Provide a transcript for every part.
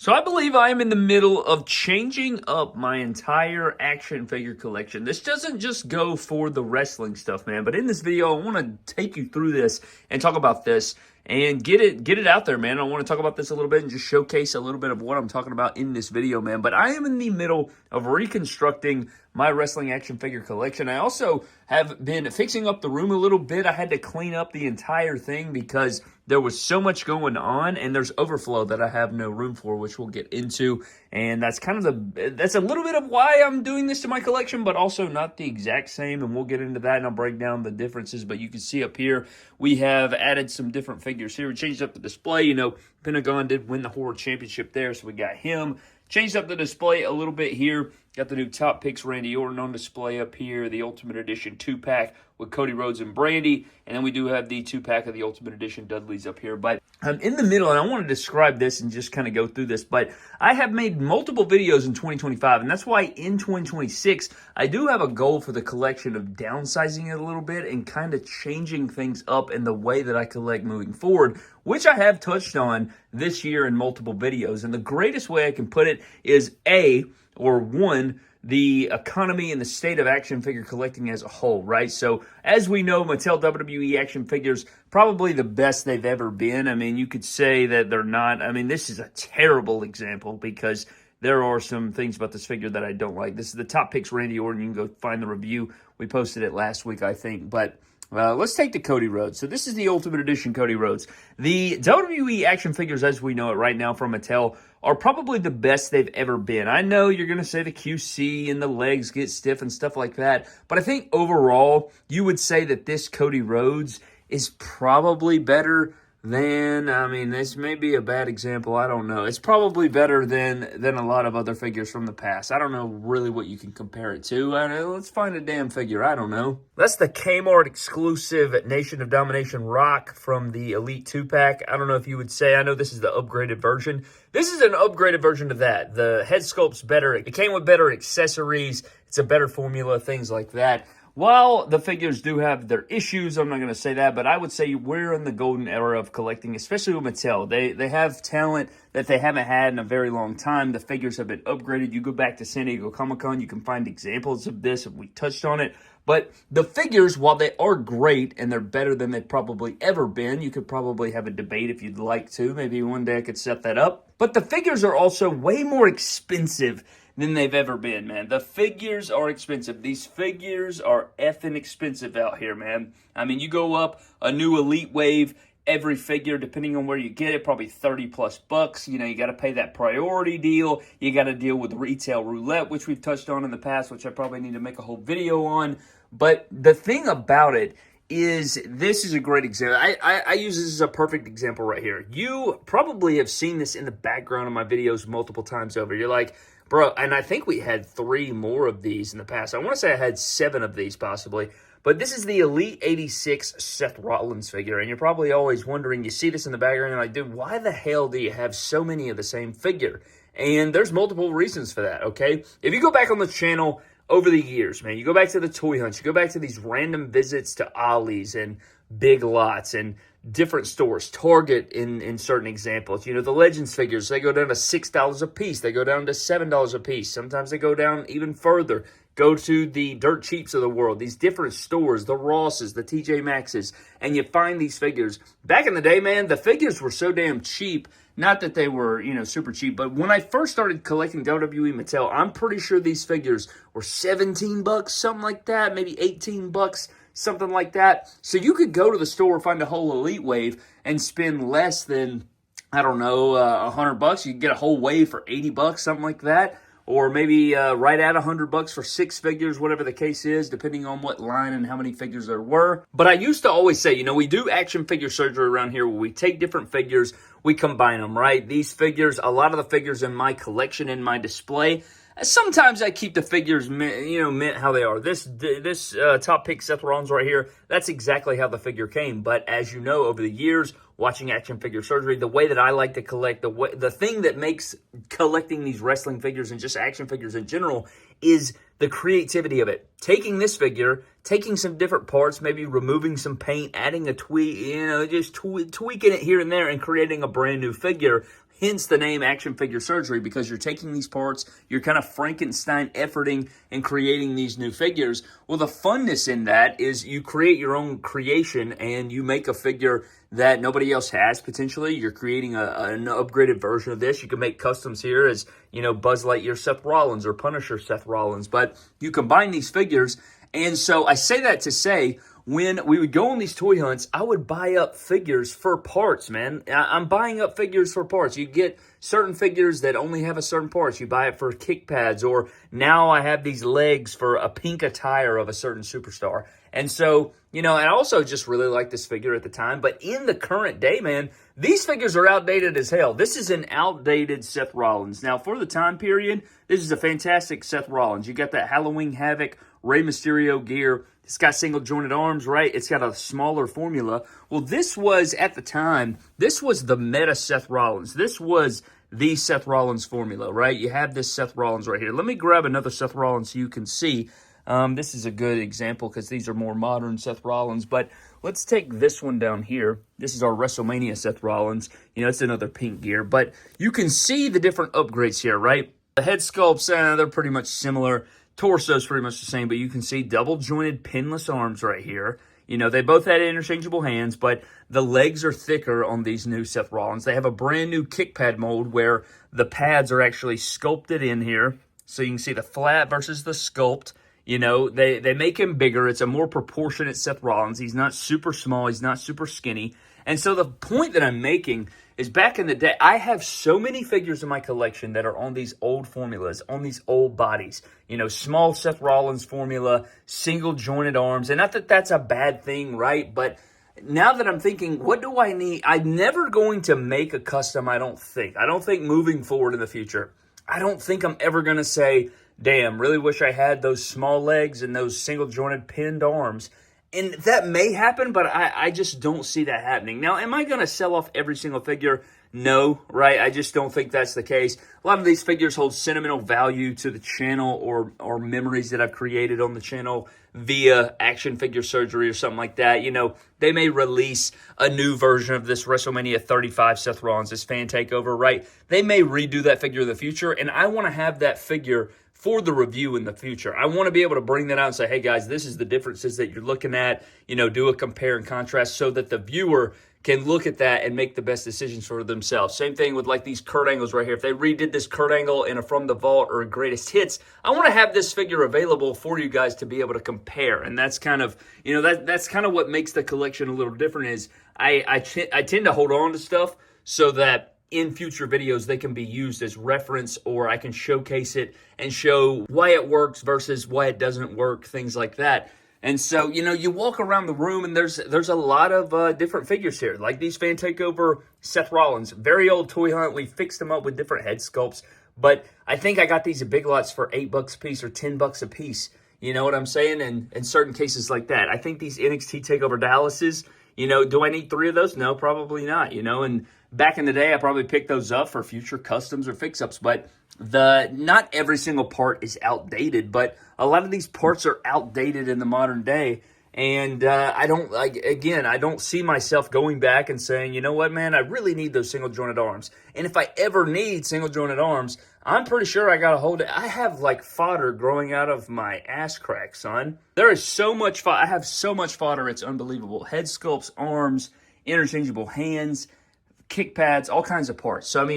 So I believe I am in the middle of changing up my entire action figure collection. This doesn't just go for the wrestling stuff, man, but in this video, I want to take you through this and talk about this and get it out there, man. I want to talk about this a little bit and just showcase a little bit of what I'm talking about in this video, man. But I am in the middle of reconstructing my wrestling action figure collection. I also have been fixing up the room a little bit. I had to clean up the entire thing because there was so much going on and there's overflow that I have no room for, which we'll get into. And that's kind of that's a little bit of why I'm doing this to my collection, but also not the exact same. And we'll get into that and I'll break down the differences. But you can see up here, we have added some different figures here. We changed up the display. You know, Pentagon did win the Horror Championship there, so we got him. Changed up the display a little bit here. Got the new Top Picks Randy Orton on display up here. The Ultimate Edition 2-pack with Cody Rhodes and Brandy. And then we do have the 2-pack of the Ultimate Edition Dudleys up here. But I'm in the middle, and I want to describe this and just kind of go through this. But I have made multiple videos in 2025, and that's why in 2026, I do have a goal for the collection of downsizing it a little bit and kind of changing things up in the way that I collect moving forward, which I have touched on this year in multiple videos. And the greatest way I can put it is one, the economy and the state of action figure collecting as a whole, right? So as we know, Mattel WWE action figures, probably the best they've ever been. I mean, you could say that they're not. I mean, this is a terrible example because there are some things about this figure that I don't like. This is the Top Picks Randy Orton. You can go find the review. We posted it last week, I think, but let's take the Cody Rhodes. So this is the Ultimate Edition Cody Rhodes. The WWE action figures as we know it right now from Mattel are probably the best they've ever been. I know you're going to say the QC and the legs get stiff and stuff like that, but I think overall you would say that this Cody Rhodes is probably better than, I mean, this may be a bad example. I don't know. It's probably better than a lot of other figures from the past. I don't know really what you can compare it to. Let's find a damn figure. I don't know. That's the Kmart exclusive Nation of Domination Rock from the Elite 2-pack. I don't know if you would say, I know this is the upgraded version. This is an upgraded version of that. The head sculpt's better. It came with better accessories. It's a better formula, things like that. While the figures do have their issues, I'm not going to say that, but I would say we're in the golden era of collecting, especially with Mattel. They have talent that they haven't had in a very long time. The figures have been upgraded. You go back to San Diego Comic-Con, you can find examples of this, and we touched on it. But the figures, while they are great and they're better than they've probably ever been, you could probably have a debate if you'd like to. Maybe one day I could set that up. But the figures are also way more expensive than they've ever been, man. The figures are expensive. These figures are effing expensive out here, man. I mean, you go up a new Elite Wave, every figure, depending on where you get it, probably 30 plus bucks. You know, you got to pay that priority deal. You got to deal with retail roulette, which we've touched on in the past, which I probably need to make a whole video on. But the thing about it is, this is a great example. I use this as a perfect example right here. You probably have seen this in the background of my videos multiple times over. You're like, bro, and I think we had 3 more of these in the past. I want to say I had 7 of these possibly. But this is the Elite 86 Seth Rollins figure. And you're probably always wondering, you see this in the background, and you're like, dude, why the hell do you have so many of the same figure? And there's multiple reasons for that, okay? If you go back on the channel over the years, man, you go back to the toy hunts, you go back to these random visits to Ollie's and Big Lots and different stores, Target in certain examples. You know, the Legends figures, they go down to $6 a piece. They go down to $7 a piece. Sometimes they go down even further. Go to the Dirt Cheaps of the world, these different stores, the Rosses, the TJ Maxxes, and you find these figures. Back in the day, man, the figures were so damn cheap. Not that they were, you know, super cheap, but when I first started collecting WWE Mattel, I'm pretty sure these figures were 17 bucks, something like that, maybe 18 bucks. Something like that. So you could go to the store, find a whole Elite Wave, and spend less than, I don't know, $100. You could get a whole wave for 80 bucks, something like that. Or maybe right at $100 for 6 figures, whatever the case is, depending on what line and how many figures there were. But I used to always say, you know, we do action figure surgery around here where we take different figures, we combine them, right? These figures, a lot of the figures in my collection, in my display, sometimes I keep the figures, mint how they are. This Top Pick Seth Rollins right here, that's exactly how the figure came. But as you know, over the years, watching action figure surgery, the way that I like to collect, the thing that makes collecting these wrestling figures and just action figures in general is the creativity of it. Taking this figure, taking some different parts, maybe removing some paint, adding a tweak, just tweaking it here and there and creating a brand new figure. Hence the name action figure surgery, because you're taking these parts, you're kind of Frankenstein efforting and creating these new figures. Well, the funness in that is you create your own creation and you make a figure that nobody else has potentially. You're creating an upgraded version of this. You can make customs here as, Buzz Lightyear Seth Rollins or Punisher Seth Rollins. But you combine these figures. And so I say that to say, when we would go on these toy hunts, I would buy up figures for parts, man. I'm buying up figures for parts. You get certain figures that only have a certain parts. You buy it for kick pads, or now I have these legs for a pink attire of a certain superstar. And so, I also just really liked this figure at the time. But in the current day, man, these figures are outdated as hell. This is an outdated Seth Rollins. Now, for the time period, this is a fantastic Seth Rollins. You got that Halloween Havoc Rey Mysterio gear. It's got single jointed arms, right? It's got a smaller formula. Well, this was, at the time, this was the meta Seth Rollins. This was the Seth Rollins formula, right? You have this Seth Rollins right here. Let me grab another Seth Rollins so you can see. This is a good example because these are more modern Seth Rollins. But let's take this one down here. This is our WrestleMania Seth Rollins. It's another pink gear. But you can see the different upgrades here, right? The head sculpts, they're pretty much similar. Torso is pretty much the same, but you can see double jointed pinless arms right here. They both had interchangeable hands, but the legs are thicker on these new Seth Rollins. They have a brand new kick pad mold where the pads are actually sculpted in here. So you can see the flat versus the sculpt. They make him bigger. It's a more proportionate Seth Rollins. He's not super small. He's not super skinny. And so the point that I'm making is, back in the day, I have so many figures in my collection that are on these old formulas, on these old bodies. Small Seth Rollins formula, single jointed arms. And not that that's a bad thing, right? But now that I'm thinking, what do I need? I'm never going to make a custom, I don't think. I don't think moving forward in the future, I don't think I'm ever going to say, damn, really wish I had those small legs and those single jointed pinned arms. And that may happen, but I just don't see that happening. Now, am I going to sell off every single figure? No, right? I just don't think that's the case. A lot of these figures hold sentimental value to the channel or memories that I've created on the channel via action figure surgery or something like that. They may release a new version of this WrestleMania 35 Seth Rollins, this fan takeover, right? They may redo that figure in the future, and I want to have that figure for the review in the future. I want to be able to bring that out and say, hey guys, this is the differences that you're looking at, do a compare and contrast so that the viewer can look at that and make the best decisions for themselves. Same thing with like these Kurt Angles right here. If they redid this Kurt Angle in a From the Vault or a Greatest Hits, I want to have this figure available for you guys to be able to compare. And that's kind of, that's kind of what makes the collection a little different is I tend to hold on to stuff so that in future videos they can be used as reference, or I can showcase it and show why it works versus why it doesn't work, things like that. And so, you walk around the room and there's a lot of different figures here, like these Fan Takeover Seth Rollins, very old toy hunt. We fixed them up with different head sculpts, but I think I got these at Big Lots for $8 a piece or $10 a piece. You know what I'm saying? And in certain cases like that, I think these NXT TakeOver Dallases, do I need 3 of those? No, probably not, and back in the day, I probably picked those up for future customs or fix-ups, but not every single part is outdated, but a lot of these parts are outdated in the modern day, and I don't see myself going back and saying, you know what, man, I really need those single-jointed arms, and if I ever need single-jointed arms, I'm pretty sure I got to hold it. I have, fodder growing out of my ass crack, son. There is so much fodder. I have so much fodder, it's unbelievable. Head sculpts, arms, interchangeable hands, kick pads, all kinds of parts. So,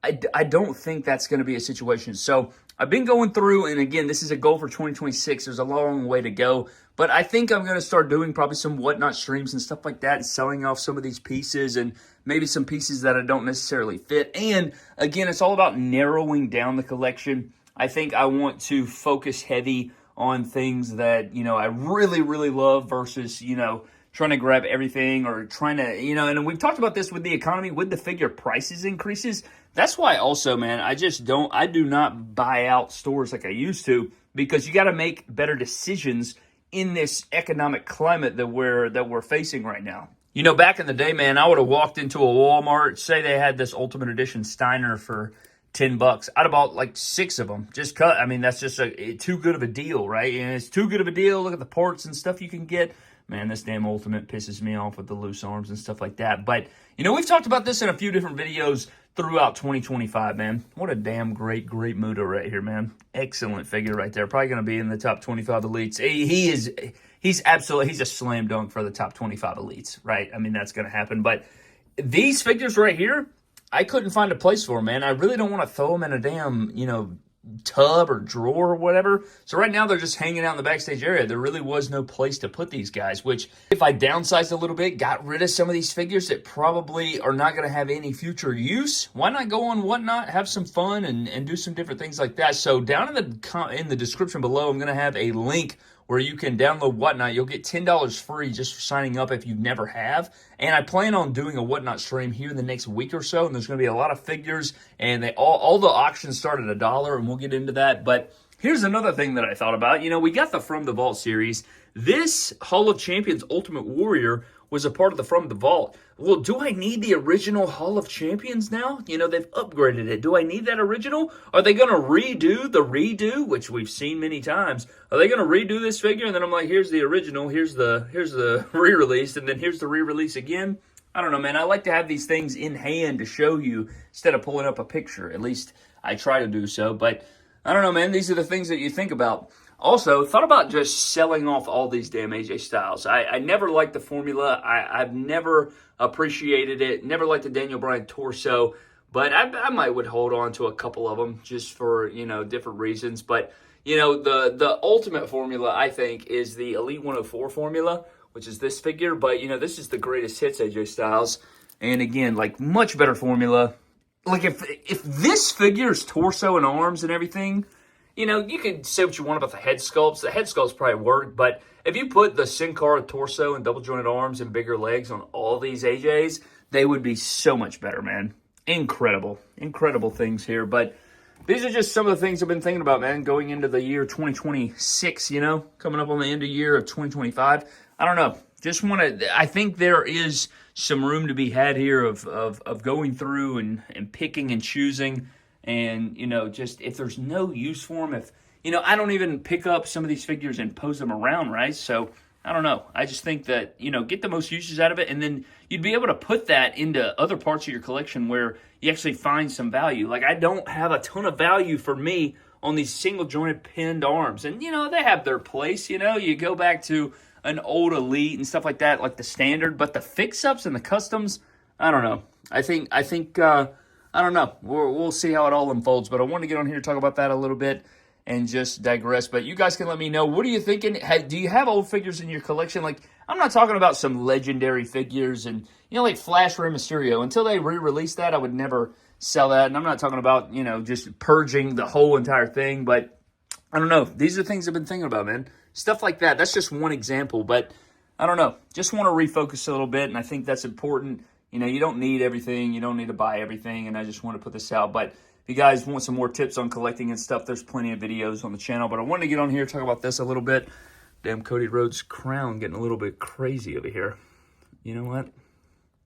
I don't think that's going to be a situation. So, I've been going through, and again, this is a goal for 2026. There's a long way to go. But I think I'm going to start doing probably some whatnot streams and stuff like that and selling off some of these pieces and maybe some pieces that I don't necessarily fit. And, again, it's all about narrowing down the collection. I think I want to focus heavy on things that, I really, really love versus, trying to grab everything or trying to, and we've talked about this with the economy, with the figure prices increases. That's why also, man, I do not buy out stores like I used to, because you got to make better decisions in this economic climate that we're facing right now. Back in the day, man, I would have walked into a Walmart, say they had this Ultimate Edition Steiner for $10. I'd have bought 6 of them. Just cut. That's just too good of a deal, right? And it's too good of a deal. Look at the parts and stuff you can get. Man, this damn Ultimate pisses me off with the loose arms and stuff like that. But, you know, we've talked about this in a few different videos throughout 2025, man. What a damn great Muto right here, man. Excellent figure right there. Probably going to be in the top 25 elites. He's a slam dunk for the top 25 elites, right? I mean, that's going to happen. But these figures right here, I couldn't find a place for them, man. I really don't want to throw them in a damn, you know, tub or drawer or whatever. So right now they're just hanging out in the backstage area. There really was no place to put these guys, which if I downsized a little bit, got rid of some of these figures that probably are not going to have any future use, why not go on Whatnot, have some fun and do some different things like that. So down in the description below, I'm going to have a link where you can download Whatnot. You'll get $10 free just for signing up if you never have. And I plan on doing a Whatnot stream here in the next week or so, and there's going to be a lot of figures, and all the auctions start at $1, and we'll get into that. But here's another thing that I thought about. You know, we got the From the Vault series. This Hall of Champions Ultimate Warrior was a part of the From the Vault. Well, do I need the original Hall of Champions now? You know, they've upgraded it. Do I need that original? Are they going to redo the redo, which we've seen many times? Are they going to redo this figure? And then I'm like, here's the original, here's the re-release, and then here's the re-release again. I don't know, man. I like to have these things in hand to show you instead of pulling up a picture. At least I try to do so. But I don't know, man. These are the things that you think about. Also, thought about just selling off all these damn AJ Styles. I never liked the formula. I've never appreciated it. Never liked the Daniel Bryan torso. But I might would hold on to a couple of them just for, you know, different reasons. But, you know, the ultimate formula, I think, is the Elite 104 formula, which is this figure. But, you know, this is the greatest hits AJ Styles. And, again, like, much better formula. Like, if this figure's torso and arms and everything, you know, you can say what you want about the head sculpts. The head sculpts probably work, but if you put the Sin Cara torso and double-jointed arms and bigger legs on all these AJs, they would be so much better, man. Incredible. Incredible things here. But these are just some of the things I've been thinking about, man, going into the year 2026, you know, coming up on the end of year of 2025. I don't know. Just want to, I think there is some room to be had here of going through and picking and choosing. And, you know, just if there's no use for them, if, you know, I don't even pick up some of these figures and pose them around, right? So, I don't know. I just think that, you know, get the most uses out of it, and then you'd be able to put that into other parts of your collection where you actually find some value. Like, I don't have a ton of value for me on these single-jointed pinned arms. And, you know, they have their place, you know. You go back to an old Elite and stuff like that, like the standard. But the fix-ups and the customs, I don't know. I think I don't know. We'll see how it all unfolds. But I want to get on here and talk about that a little bit and just digress. But you guys can let me know. What are you thinking? Do you have old figures in your collection? Like, I'm not talking about some legendary figures and, you know, like Flash Rey Mysterio. Until they re-release that, I would never sell that. And I'm not talking about, you know, just purging the whole entire thing. But I don't know. These are things I've been thinking about, man. Stuff like that. That's just one example. But I don't know. Just want to refocus a little bit. And I think that's important. You know, you don't need everything. You don't need to buy everything. And I just want to put this out. But if you guys want some more tips on collecting and stuff, there's plenty of videos on the channel. But I wanted to get on here and talk about this a little bit. Damn Cody Rhodes' crown getting a little bit crazy over here. You know what?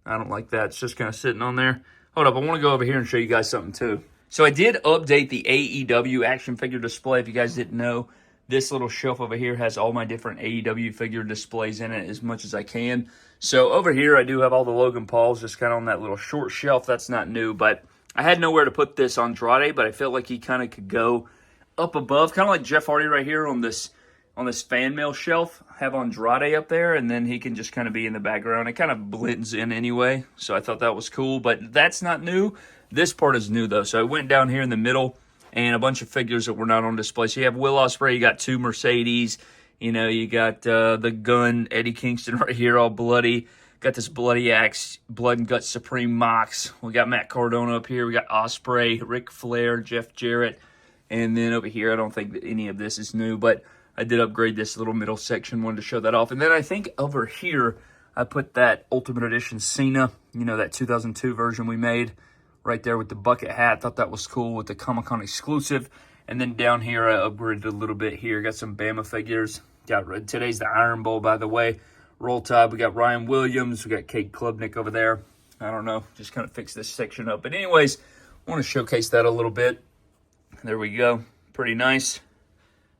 I don't like that. It's just kind of sitting on there. Hold up. I want to go over here and show you guys something too. So I did update the AEW action figure display. If you guys didn't know, this little shelf over here has all my different AEW figure displays in it as much as I can. So over here, I do have all the Logan Pauls just kind of on that little short shelf. That's not new, but I had nowhere to put this Andrade, but I felt like he kind of could go up above, kind of like Jeff Hardy right here on this fan mail shelf. Have Andrade up there, and then he can just kind of be in the background. It kind of blends in anyway, so I thought that was cool, but that's not new. This part is new, though. So I went down here in the middle, and a bunch of figures that were not on display. So you have Will Ospreay, you got two Mercedes, you know, you got the Gun, Eddie Kingston right here, all bloody. Got this Bloody Axe, Blood and Guts Supreme Mox. We got Matt Cardona up here. We got Ospreay, Ric Flair, Jeff Jarrett. And then over here, I don't think that any of this is new, but I did upgrade this little middle section, wanted to show that off. And then I think over here, I put that Ultimate Edition Cena, you know, that 2002 version we made right there with the bucket hat. Thought that was cool with the Comic-Con exclusive. And then down here, I upgraded a little bit here. Got some Bama figures. Today's the Iron Bowl, by the way. Roll Tide, we got Ryan Williams. We got Kate Klubnik over there. I don't know. Just kind of fix this section up. But anyways, I want to showcase that a little bit. There we go. Pretty nice.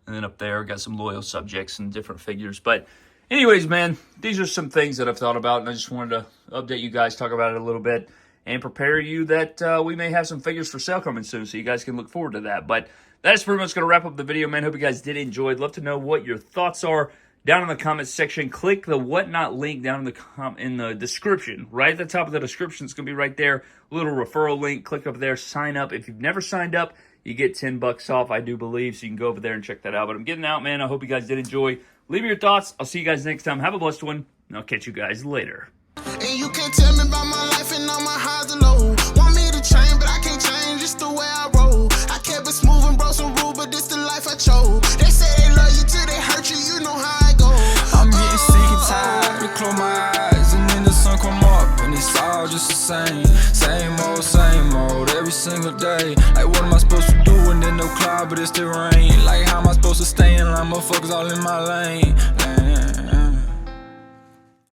And then up there, got some Loyal Subjects and different figures. But Anyways, man, these are some things that I've thought about, and I just wanted to update you guys, talk about it a little bit, and prepare you that we may have some figures for sale coming soon, so you guys can look forward to that. But that is pretty much going to wrap up the video, man. Hope you guys did enjoy. I'd love to know what your thoughts are down in the comments section. Click the whatnot link down in the description. Right at the top of the description, it's going to be right there. A little referral link. Click up there, sign up. If you've never signed up, you get $10 off, I do believe, so you can go over there and check that out. But I'm getting out, man. I hope you guys did enjoy. Leave me your thoughts. I'll see you guys next time. Have a blessed one, and I'll catch you guys later. And you can tell me about my life and all my highs and lows. Want me to change, but I can't change. It's the way I roll. I kept it smooth and broke some rules, but this the life I chose. They say they love you till they hurt you. You know how I go. I'm getting sick and tired to close my eyes, and then the sun come up, and it's all just the same. Same old, every single day. Like, what am I supposed to do when there's no cloud, but it's still rain? Like, how am I supposed to stay in line? Motherfuckers all in my lane.